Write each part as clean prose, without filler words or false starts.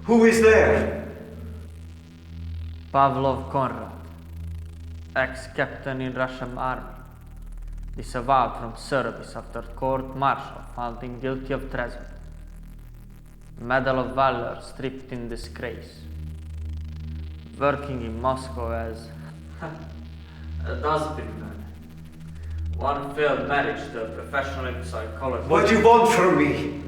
Who is there? Pavlov Conrad, ex-captain in Russian army, disavowed from service after court-martial found him guilty of treason. Medal of Valor stripped in disgrace. Working in Moscow as a dustbin. One failed marriage to a professional psychologist. What do you want from me?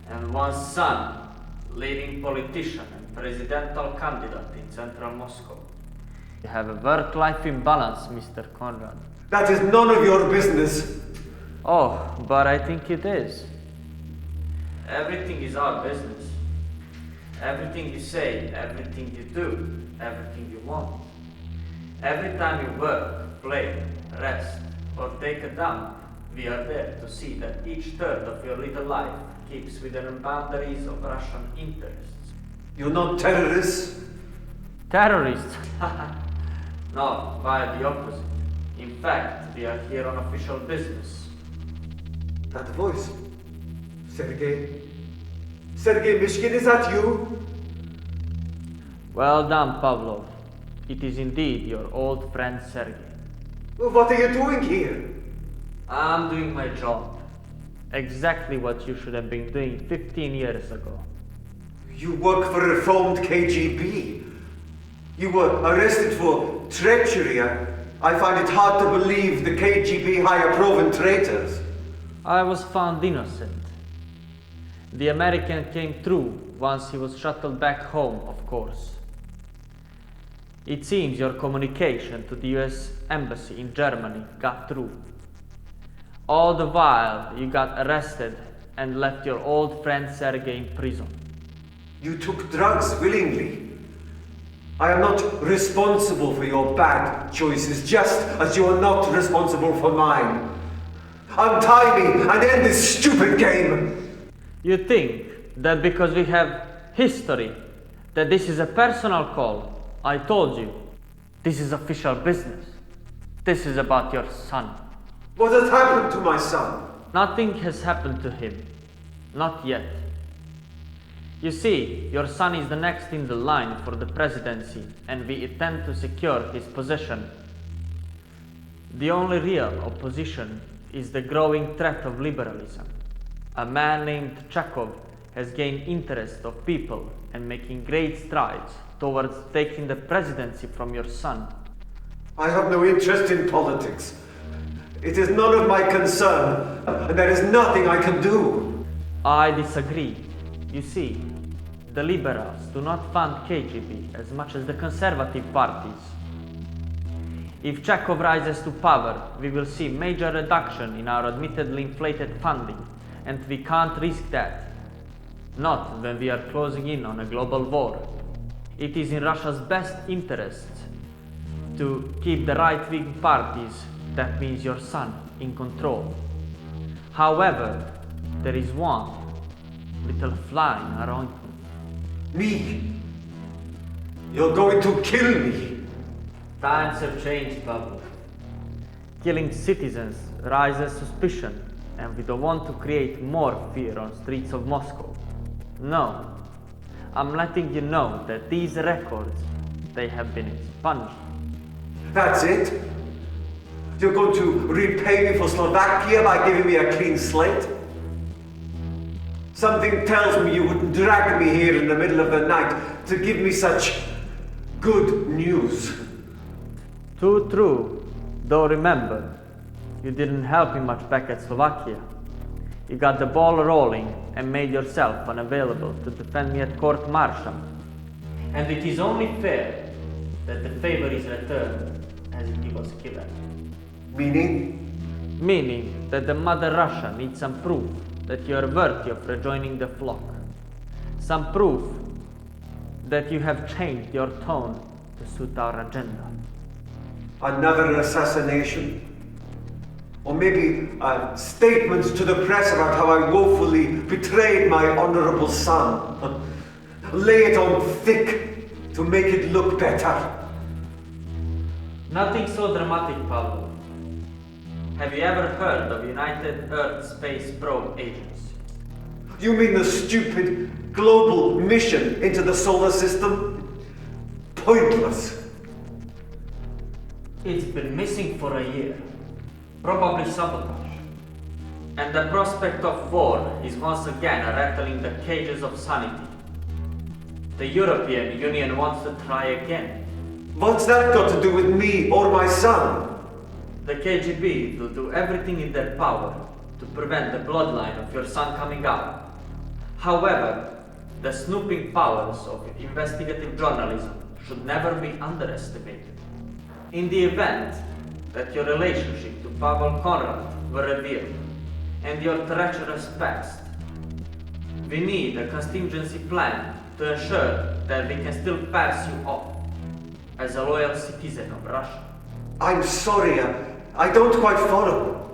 And one son, leading politician and presidential candidate in central Moscow. You have a work-life imbalance, Mr. Conrad. That is none of your business. Oh, but I think it is. Everything is our business. Everything you say, everything you do, everything you want. Every time you work, play, rest, or take a dump, we are there to see that each third of your little life keeps within the boundaries of Russian interests. You're not terrorists? Terrorists? No, quite the opposite. In fact, we are here on official business. That voice. Sergei. Sergei Mishkin, is that you? Well done, Pavlov. It is indeed your old friend Sergei. Well, what are you doing here? I'm doing my job. Exactly what you should have been doing 15 years ago. You work for reformed KGB. You were arrested for treachery. I find it hard to believe the KGB hire proven traitors. I was found innocent. The American came through once he was shuttled back home, of course. It seems your communication to the US Embassy in Germany got through. All the while, you got arrested and left your old friend Sergei in prison. You took drugs willingly. I am not responsible for your bad choices, just as you are not responsible for mine. Untie me and end this stupid game! You think that because we have history, that this is a personal call? I told you, this is official business. This is about your son. What has happened to my son? Nothing has happened to him. Not yet. You see, your son is the next in the line for the presidency, and we intend to secure his position. The only real opposition is the growing threat of liberalism. A man named Chekhov has gained interest of people and making great strides towards taking the presidency from your son. I have no interest in politics. It is none of my concern, and there is nothing I can do. I disagree. You see, the liberals do not fund KGB as much as the conservative parties. If Chekhov rises to power, we will see major reduction in our admittedly inflated funding, and we can't risk that. Not when we are closing in on a global war. It is in Russia's best interests to keep the right-wing parties, that means your son, in control. However, there is one little fly in our ointment. Me? You're going to kill me? Times have changed, Pablo. Killing citizens raises suspicion, and we don't want to create more fear on streets of Moscow. No, I'm letting you know that these records, they have been expunged. That's it? You're going to repay me for Slovakia by giving me a clean slate? Something tells me you wouldn't drag me here in the middle of the night to give me such good news. Too true, though remember, you didn't help me much back at Slovakia. You got the ball rolling and made yourself unavailable to defend me at court-martial. And it is only fair that the favor is returned as he was given. Meaning? Meaning that the Mother Russia needs some proof that you are worthy of rejoining the flock. Some proof that you have changed your tone to suit our agenda. Another assassination? Or maybe statements to the press about how I woefully betrayed my honorable son. Lay it on thick to make it look better. Nothing so dramatic, Pablo. Have you ever heard of United Earth Space Probe Agency? You mean the stupid global mission into the solar system? Pointless. It's been missing for a year. Probably sabotage. And the prospect of war is once again rattling the cages of sanity. The European Union wants to try again. What's that got to do with me or my son? The KGB will do everything in their power to prevent the bloodline of your son coming out. However, the snooping powers of investigative journalism should never be underestimated. In the event that your relationship to Pavel Conrad were revealed, and your treacherous past, we need a contingency plan to ensure that we can still pass you off as a loyal citizen of Russia. I'm sorry, I don't quite follow.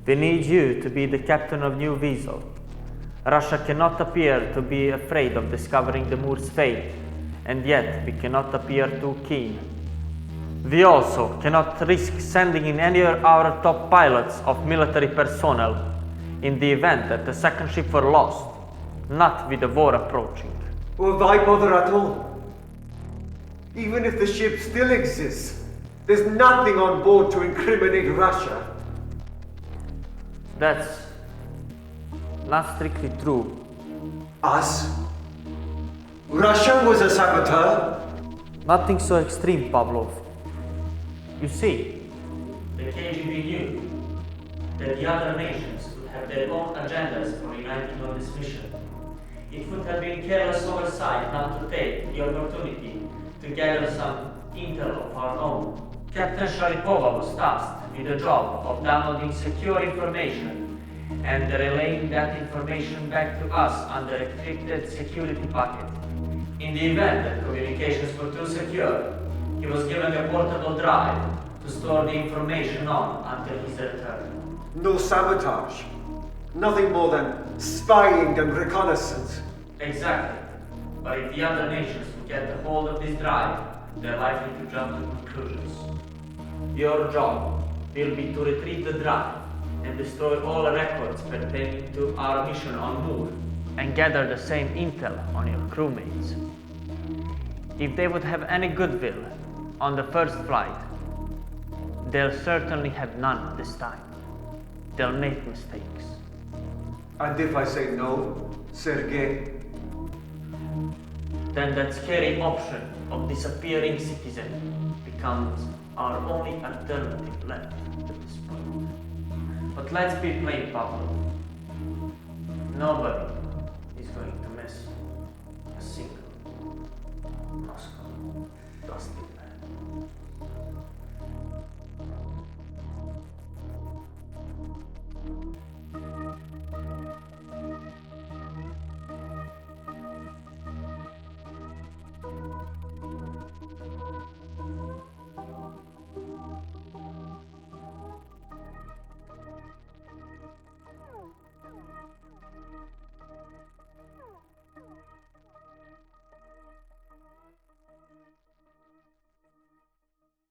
We need you to be the captain of New Weasel. Russia cannot appear to be afraid of discovering the Moor's fate, and yet we cannot appear too keen. We also cannot risk sending in any of our top pilots of military personnel in the event that the second ship were lost, not with the war approaching. Well, why bother at all? Even if the ship still exists, there's nothing on board to incriminate Russia. That's not strictly true. Us? Russia was a saboteur? Nothing so extreme, Pavlov. You see, the KGB knew that the other nations would have their own agendas for uniting on this mission. It would have been careless oversight not to take the opportunity to gather some intel of our own. Captain Sharipova was tasked with the job of downloading secure information and relaying that information back to us under a encrypted security packet. In the event that communications were too secure, he was given a portable drive to store the information on until his return. No sabotage. Nothing more than spying and reconnaissance. Exactly. But if the other nations would get a hold of this drive, they're likely to jump to conclusions. Your job will be to retrieve the drive and destroy all records pertaining to our mission on Moor, and gather the same intel on your crewmates. If they would have any goodwill on the first flight, they'll certainly have none this time. They'll make mistakes. And if I say no, Sergei? Then that scary option of disappearing citizen becomes our only alternative left at this point. But let's be plain, Pavlov. Nobody is going to miss a single Moscow dusty man.